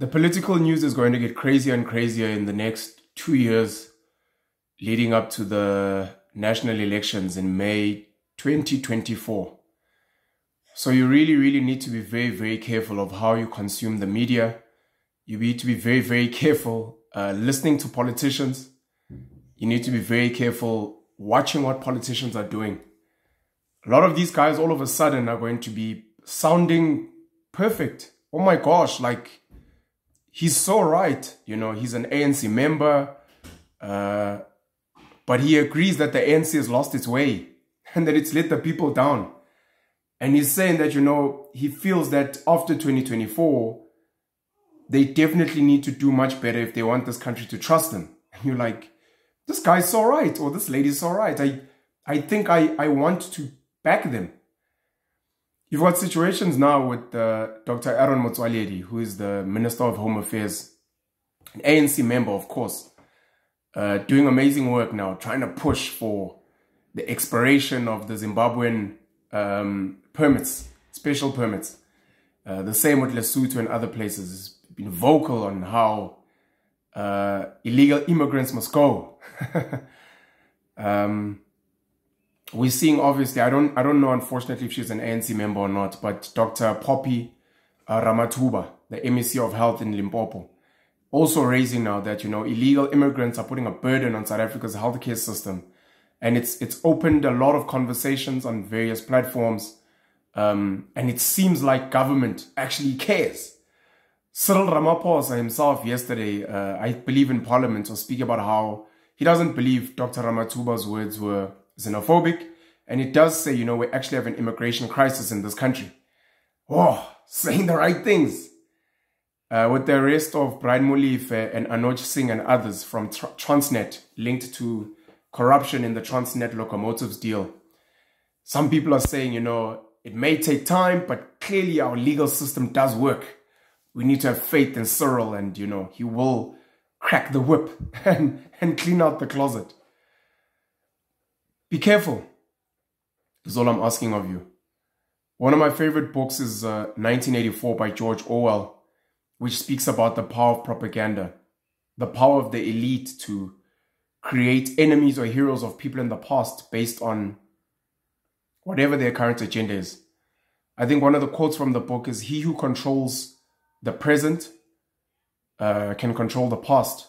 The political news is going to get crazier and crazier in the next 2 years leading up to the national elections in May 2024. So you really need to be very careful of how you consume the media. You need to be very careful listening to politicians. You need to be very careful watching what politicians are doing. A lot of these guys all of a sudden are going to be sounding perfect. Oh my gosh, like, he's so right. You know, he's an ANC member, but he agrees that the ANC has lost its way and that it's let the people down. And he's saying that, you know, he feels that after 2024, they definitely need to do much better if they want this country to trust them. And you're like, this guy's so right, or this lady's so right. I think I want to back them. You've got situations now with Dr. Aaron Motsoaledi, who is the Minister of Home Affairs, an ANC member, of course, doing amazing work now, trying to push for the expiration of the Zimbabwean permits, special permits. The same with Lesotho and other places. He's been vocal on how illegal immigrants must go. We're seeing, obviously, I don't know, unfortunately, if she's an ANC member or not, but Dr. Poppy Ramathuba, the MEC of Health in Limpopo, also raising now that, you know, illegal immigrants are putting a burden on South Africa's healthcare system. And it's opened a lot of conversations on various platforms. And it seems like government actually cares. Cyril Ramaphosa himself yesterday, I believe in Parliament, was speaking about how he doesn't believe Dr. Ramathuba's words were xenophobic. And it does say, you know, we actually have an immigration crisis in this country. Oh, saying the right things. With the arrest of Brian Molefe and Anoj Singh and others from Transnet linked to corruption in the Transnet locomotives deal. Some people are saying, you know, it may take time, but clearly our legal system does work. We need to have faith in Cyril and, you know, he will crack the whip and clean out the closet. Be careful, is all I'm asking of you. One of my favorite books is 1984 by George Orwell, which speaks about the power of propaganda, the power of the elite to create enemies or heroes of people in the past based on whatever their current agenda is. I think one of the quotes from the book is, he who controls the present can control the past.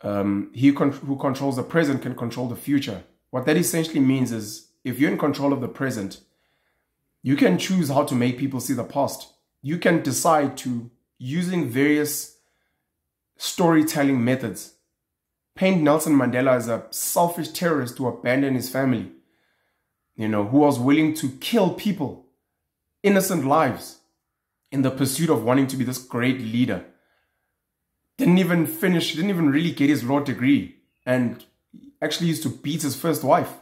Who controls the present can control the future. What that essentially means is, if you're in control of the present, you can choose how to make people see the past. You can decide to, using various storytelling methods, paint Nelson Mandela as a selfish terrorist who abandoned his family, you know, who was willing to kill people, innocent lives, in the pursuit of wanting to be this great leader. Didn't even really get his law degree, and actually used to beat his first wife.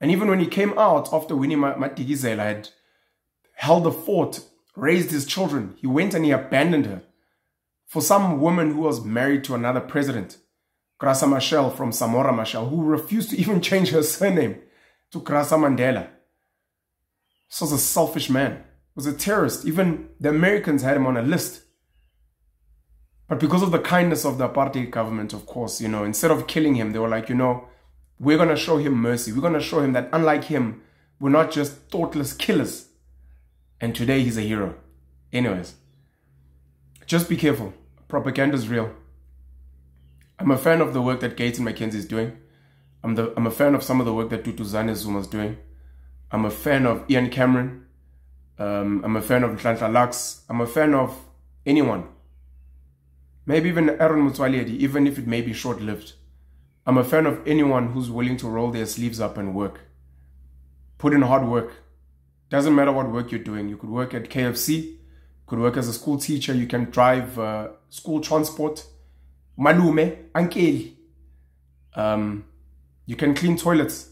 And even when he came out after Winnie Madikizela had held the fort, raised his children, he went and he abandoned her for some woman who was married to another president, Graça Machel from Samora Machel, who refused to even change her surname to Graça Mandela. This was a selfish man. He was a terrorist. Even the Americans had him on a list. But because of the kindness of the apartheid government, of course, you know, instead of killing him, they were like, you know, we're going to show him mercy. We're going to show him that, unlike him, we're not just thoughtless killers. And today he's a hero. Anyways, just be careful. Propaganda is real. I'm a fan of the work that Gayton McKenzie is doing. I'm a fan of some of the work that Duduzane Zuma is doing. I'm a fan of Ian Cameron. I'm a fan of Nhlanhla Lux. I'm a fan of anyone. Maybe even Aaron Motsoaledi, even if it may be short-lived. I'm a fan of anyone who's willing to roll their sleeves up and work. Put in hard work. Doesn't matter what work you're doing. You could work at KFC. Could work as a school teacher. You can drive school transport. Malume, Ankeli. You can clean toilets.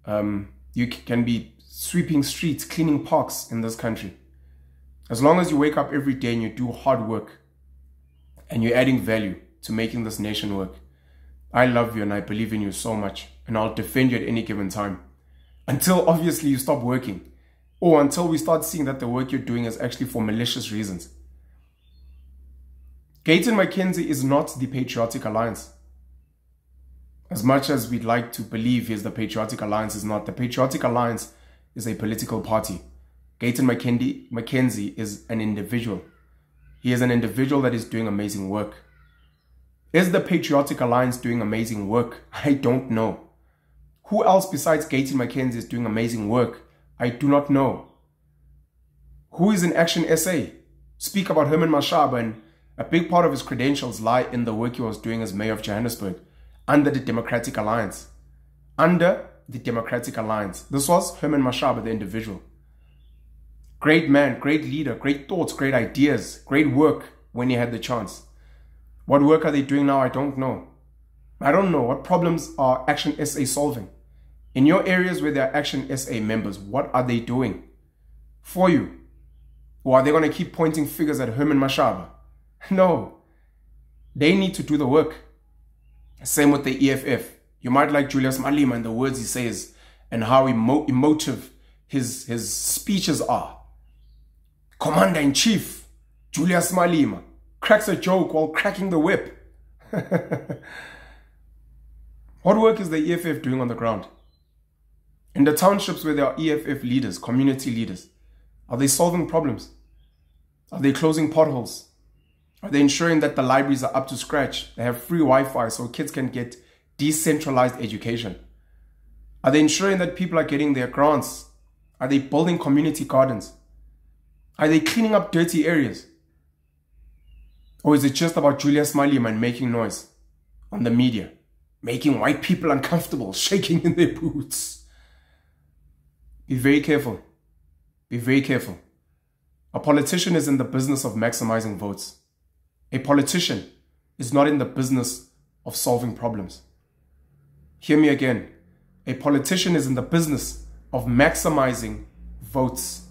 You can be sweeping streets, cleaning parks in this country. As long as you wake up every day and you do hard work and you're adding value to making this nation work, I love you and I believe in you so much, and I'll defend you at any given time. Until obviously you stop working, or until we start seeing that the work you're doing is actually for malicious reasons. Gayton McKenzie is not the Patriotic Alliance. As much as we'd like to believe he's the Patriotic Alliance, is not. The Patriotic Alliance is a political party. Gayton McKenzie is an individual. He is an individual that is doing amazing work. Is the Patriotic Alliance doing amazing work? I don't know. Who else besides Gayton McKenzie is doing amazing work? I do not know. Who is in Action SA? Speak about Herman Mashaba, and a big part of his credentials lie in the work he was doing as mayor of Johannesburg under the Democratic Alliance. Under the Democratic Alliance. This was Herman Mashaba, the individual. Great man, great leader, great thoughts, great ideas, great work when he had the chance. What work are they doing now? I don't know. I don't know. What problems are Action SA solving? In your areas where there are Action SA members, what are they doing for you? Or are they going to keep pointing fingers at Herman Mashaba? No. They need to do the work. Same with the EFF. You might like Julius Malema and the words he says and how emotive his speeches are. Commander-in-Chief Julius Malema cracks a joke while cracking the whip. What work is the EFF doing on the ground? In the townships where there are EFF leaders, community leaders, are they solving problems? Are they closing potholes? Are they ensuring that the libraries are up to scratch? They have free Wi-Fi so kids can get decentralized education. Are they ensuring that people are getting their grants? Are they building community gardens? Are they cleaning up dirty areas? Or is it just about Julius Malema and making noise on the media? Making white people uncomfortable, shaking in their boots. Be very careful. Be very careful. A politician is in the business of maximizing votes. A politician is not in the business of solving problems. Hear me again. A politician is in the business of maximizing votes.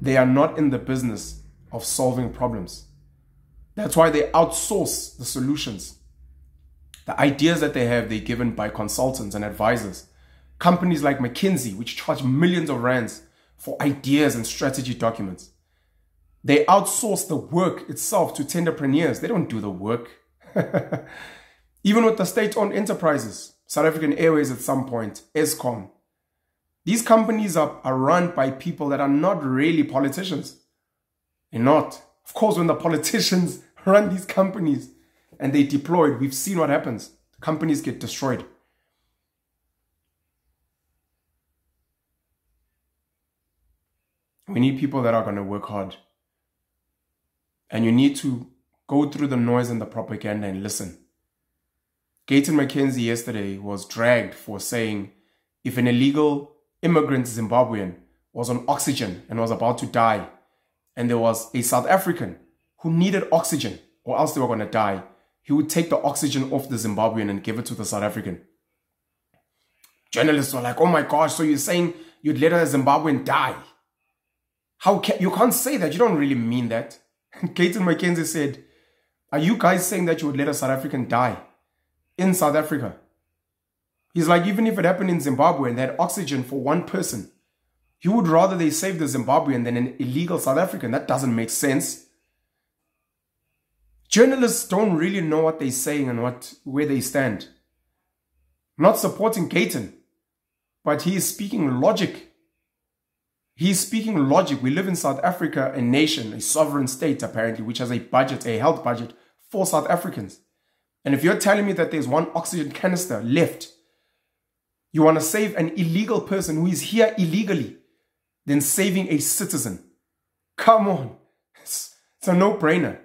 They are not in the business of solving problems. That's why they outsource the solutions. The ideas that they have, they're given by consultants and advisors. Companies like McKenzie, which charge millions of rands for ideas and strategy documents. They outsource the work itself to tenderpreneurs. They don't do the work. Even with the state-owned enterprises, South African Airways at some point, Eskom. These companies are run by people that are not really politicians. They're not. Of course, when the politicians run these companies and they deployed, we've seen what happens. Companies get destroyed. We need people that are going to work hard. And you need to go through the noise and the propaganda and listen. Gayton McKenzie yesterday was dragged for saying if an illegal immigrant Zimbabwean was on oxygen and was about to die, and there was a South African who needed oxygen or else they were going to die, he would take the oxygen off the Zimbabwean and give it to the South African. Journalists were like, oh my gosh, so you're saying you'd let a Zimbabwean die? You can't say that. You don't really mean that. Gayton McKenzie said, are you guys saying that you would let a South African die in South Africa? He's like, even if it happened in Zimbabwe and they had oxygen for one person, you would rather they save the Zimbabwean than an illegal South African. That doesn't make sense. Journalists don't really know what they're saying and where they stand. I'm not supporting Gayton, but he is speaking logic. He's speaking logic. We live in South Africa, a nation, a sovereign state apparently, which has a budget, a health budget for South Africans. And if you're telling me that there's one oxygen canister left, you want to save an illegal person who is here illegally, then saving a citizen. Come on. It's a no-brainer.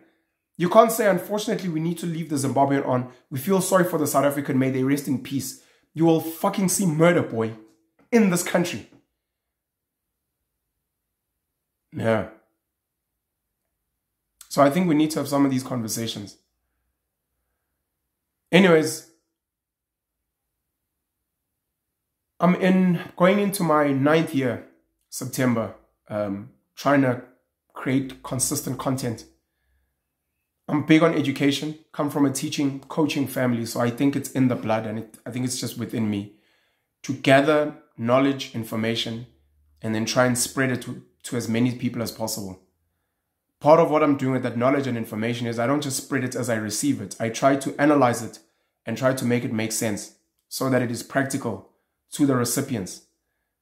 You can't say, unfortunately, we need to leave the Zimbabwean on. We feel sorry for the South African. May they rest in peace. You will fucking see murder, boy, in this country. Yeah. So I think we need to have some of these conversations. Anyways, I'm going into my 9th year, September, trying to create consistent content. I'm big on education, come from a teaching, coaching family, so I think it's in the blood and I think it's just within me to gather knowledge, information, and then try and spread it to as many people as possible. Part of what I'm doing with that knowledge and information is I don't just spread it as I receive it. I try to analyze it and try to make it make sense so that it is practical to the recipients.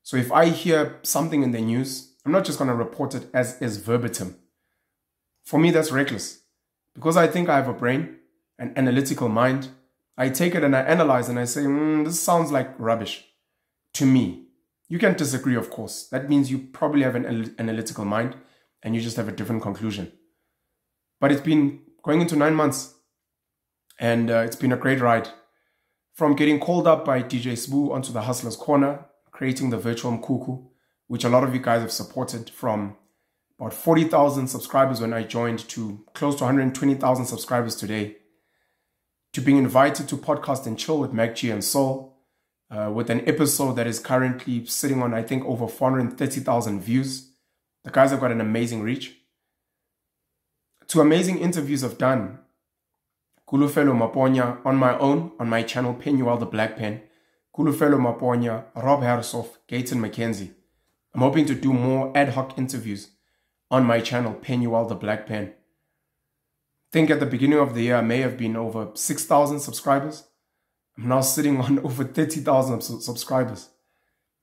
So if I hear something in the news, I'm not just going to report it as verbatim. For me, that's reckless. Because I think I have a brain, an analytical mind, I take it and I analyze and I say, this sounds like rubbish to me. You can disagree, of course. That means you probably have an analytical mind and you just have a different conclusion. But it's been going into 9 months and it's been a great ride. From getting called up by DJ Sbu onto the Hustler's Corner, creating the virtual Mkuku, which a lot of you guys have supported, from about 40,000 subscribers when I joined to close to 120,000 subscribers today, to being invited to Podcast and Chill with MacG and Soul, with an episode that is currently sitting on, I think, over 430,000 views. The guys have got an amazing reach. To amazing interviews I've done. Kulufelo Maponya on my own, on my channel, Penuel the Black Pen. Kulufelo Maponya, Rob Harrisoff, Gayton McKenzie. I'm hoping to do more ad hoc interviews on my channel, Penuel the Black Pen. I think at the beginning of the year, I may have been over 6,000 subscribers. I'm now sitting on over 30,000 subscribers.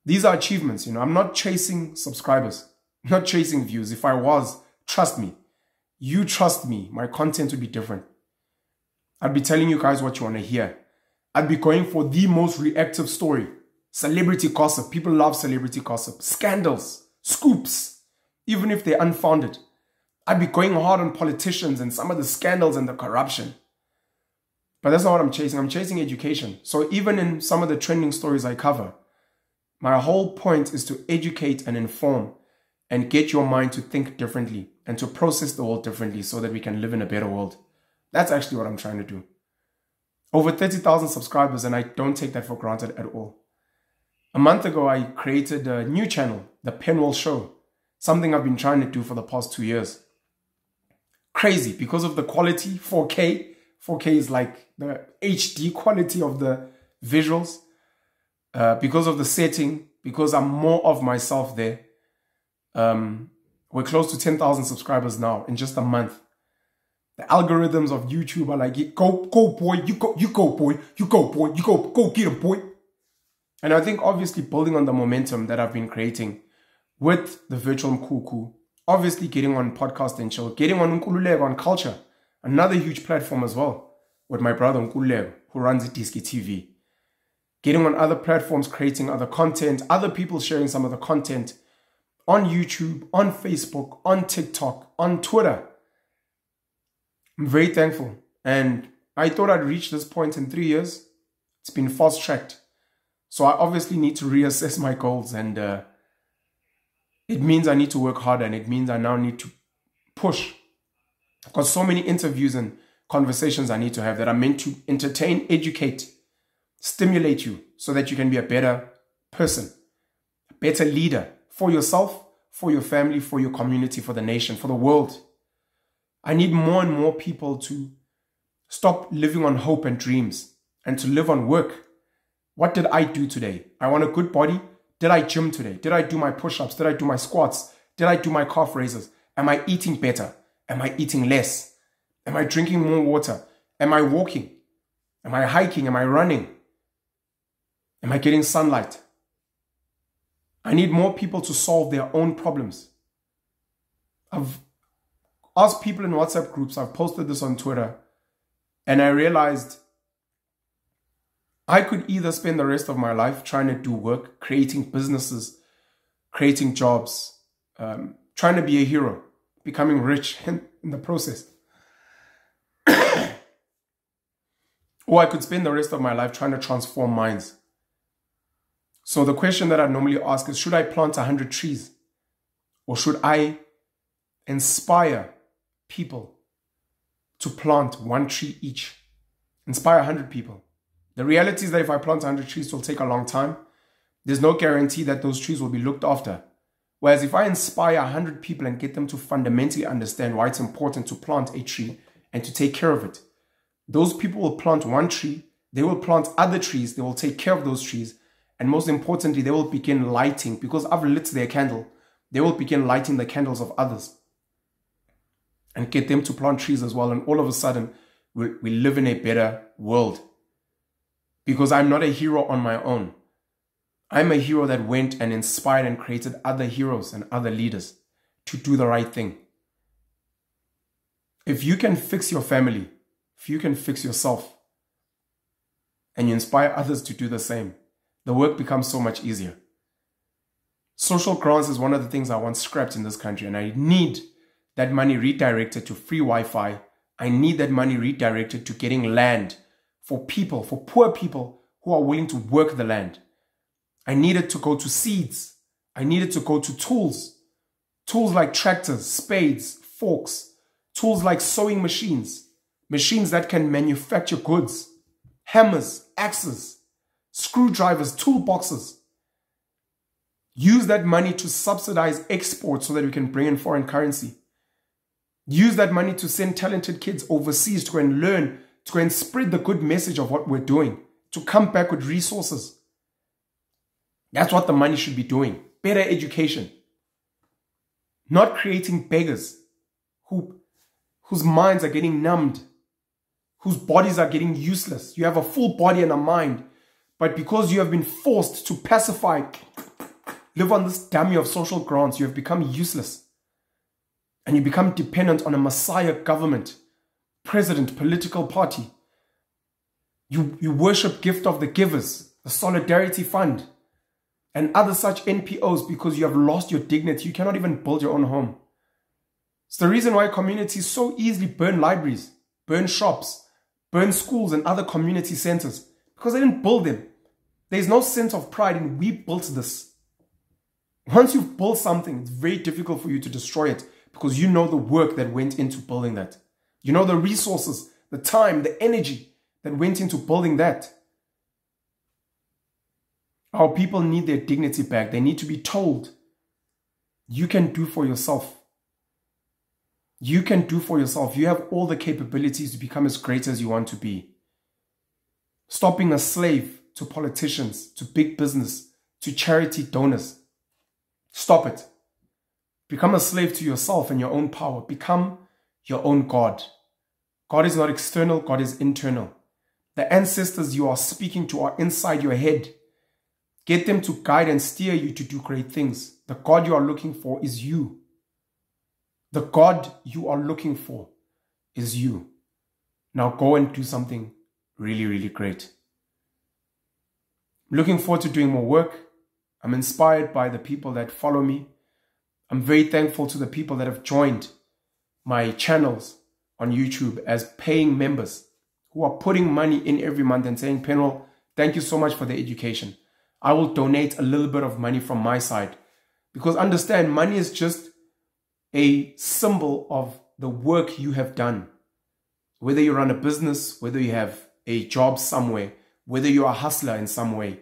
These are achievements, you know. I'm not chasing subscribers. I'm not chasing views. If I was, trust me. You trust me, my content would be different. I'd be telling you guys what you want to hear. I'd be going for the most reactive story. Celebrity gossip. People love celebrity gossip. Scandals. Scoops. Even if they're unfounded. I'd be going hard on politicians and some of the scandals and the corruption. But that's not what I'm chasing. I'm chasing education. So even in some of the trending stories I cover, my whole point is to educate and inform and get your mind to think differently and to process the world differently so that we can live in a better world. That's actually what I'm trying to do. Over 30,000 subscribers, and I don't take that for granted at all. A month ago, I created a new channel, The Penwell Show, something I've been trying to do for the past 2 years. Crazy, because of the quality, 4K. 4K is like the HD quality of the visuals. Because of the setting, because I'm more of myself there. We're close to 10,000 subscribers now in just a month. The algorithms of YouTube are like, go boy, you go boy, you go boy, you go get him boy. And I think obviously building on the momentum that I've been creating with the virtual Mkuku, obviously getting on Podcast and Chill, getting on Nkululeko on Culture, another huge platform as well, with my brother Nkululeko, who runs Diski TV. Getting on other platforms, creating other content, other people sharing some of the content on YouTube, on Facebook, on TikTok, on Twitter. I'm very thankful. And I thought I'd reach this point in 3 years. It's been fast-tracked. So I obviously need to reassess my goals. And it means I need to work harder. And it means I now need to push. I've got so many interviews and conversations I need to have that are meant to entertain, educate, stimulate you so that you can be a better person, a better leader for yourself, for your family, for your community, for the nation, for the world. I need more and more people to stop living on hope and dreams and to live on work. What did I do today? I want a good body. Did I gym today? Did I do my push-ups? Did I do my squats? Did I do my calf raises? Am I eating better? Am I eating less? Am I drinking more water? Am I walking? Am I hiking? Am I running? Am I getting sunlight? I need more people to solve their own problems. I've asked people in WhatsApp groups, I've posted this on Twitter, and I realized I could either spend the rest of my life trying to do work, creating businesses, creating jobs, trying to be a hero, becoming rich in the process. Or I could spend the rest of my life trying to transform minds. So the question that I normally ask is, should I plant 100 trees? Or should I inspire people to plant 1 tree each? Inspire 100 people. The reality is that if I plant 100 trees, it will take a long time. There's no guarantee that those trees will be looked after. Whereas if I inspire 100 people and get them to fundamentally understand why it's important to plant a tree and to take care of it, those people will plant 1 tree, they will plant other trees, they will take care of those trees, and most importantly, they will begin lighting, because I've lit their candle, they will begin lighting the candles of others. and get them to plant trees as well. And all of a sudden, we live in a better world. Because I'm not a hero on my own. I'm a hero that went and inspired and created other heroes and other leaders to do the right thing. If you can fix your family, if you can fix yourself, and you inspire others to do the same, the work becomes so much easier. Social grants is one of the things I want scrapped in this country, and I need that money redirected to free Wi-Fi. I need that money redirected to getting land for people, for poor people who are willing to work the land. I need it to go to seeds. I need it to go to tools. Tools like tractors, spades, forks, tools like sewing machines, machines that can manufacture goods, hammers, axes, screwdrivers, toolboxes. Use that money to subsidize exports so that we can bring in foreign currency. Use that money to send talented kids overseas to go and learn, to go and spread the good message of what we're doing, to come back with resources. That's what the money should be doing. Better education. Not creating beggars whose minds are getting numbed, whose bodies are getting useless. You have a full body and a mind, but because you have been forced to pacify, live on this dummy of social grants, you have become useless. And you become dependent on a messiah government, president, political party. You worship gift of the givers, the solidarity fund, and other such NPOs because you have lost your dignity. You cannot even build your own home. It's the reason why communities so easily burn libraries, burn shops, burn schools and other community centers, because they didn't build them. There's no sense of pride in we built this. Once you've built something, it's very difficult for you to destroy it because you know the work that went into building that. You know the resources, the time, the energy that went into building that. Our people need their dignity back. They need to be told, you can do for yourself. You can do for yourself. You have all the capabilities to become as great as you want to be. Stop being a slave to politicians, to big business, to charity donors. Stop it. Become a slave to yourself and your own power. Become your own God. God is not external, God is internal. The ancestors you are speaking to are inside your head. Get them to guide and steer you to do great things. The God you are looking for is you. The God you are looking for is you. Now go and do something really, really great. I'm looking forward to doing more work. I'm inspired by the people that follow me. I'm very thankful to the people that have joined my channels on YouTube as paying members who are putting money in every month and saying, Penwell, thank you so much for the education. I will donate a little bit of money from my side. Because understand, money is just a symbol of the work you have done. Whether you run a business, whether you have a job somewhere, whether you're a hustler in some way,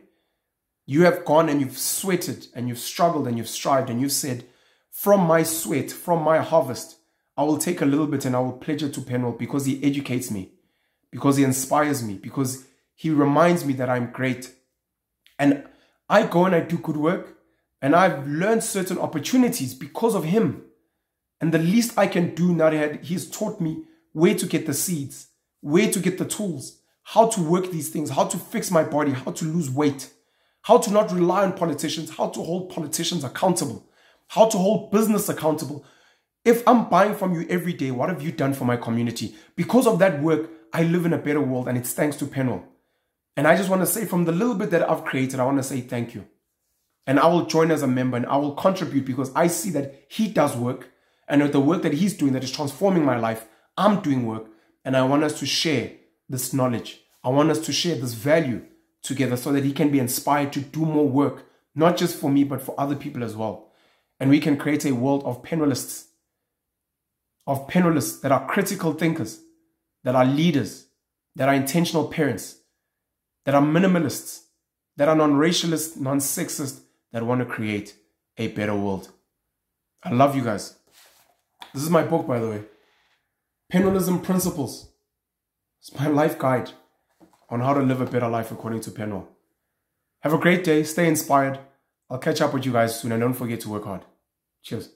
you have gone and you've sweated and you've struggled and you've strived and you've said, from my sweat, from my harvest, I will take a little bit and I will pledge it to Penwell because he educates me, because he inspires me, because he reminds me that I'm great. And I go and I do good work and I've learned certain opportunities because of him. And the least I can do now that he's taught me where to get the seeds, where to get the tools, how to work these things, how to fix my body, how to lose weight, how to not rely on politicians, how to hold politicians accountable, how to hold business accountable. If I'm buying from you every day, what have you done for my community? Because of that work, I live in a better world and it's thanks to Penwell. And I just want to say from the little bit that I've created, I want to say thank you. And I will join as a member and I will contribute because I see that he does work. And with the work that he's doing that is transforming my life, I'm doing work. And I want us to share this knowledge. I want us to share this value together so that he can be inspired to do more work, not just for me, but for other people as well. And we can create a world of Penwellists that are critical thinkers, that are leaders, that are intentional parents, that are minimalists, that are non-racialist, non-sexist, that want to create a better world. I love you guys. This is my book, by the way. Penwellism Principles. It's my life guide on how to live a better life according to Penwell. Have a great day. Stay inspired. I'll catch up with you guys soon and don't forget to work hard. Cheers.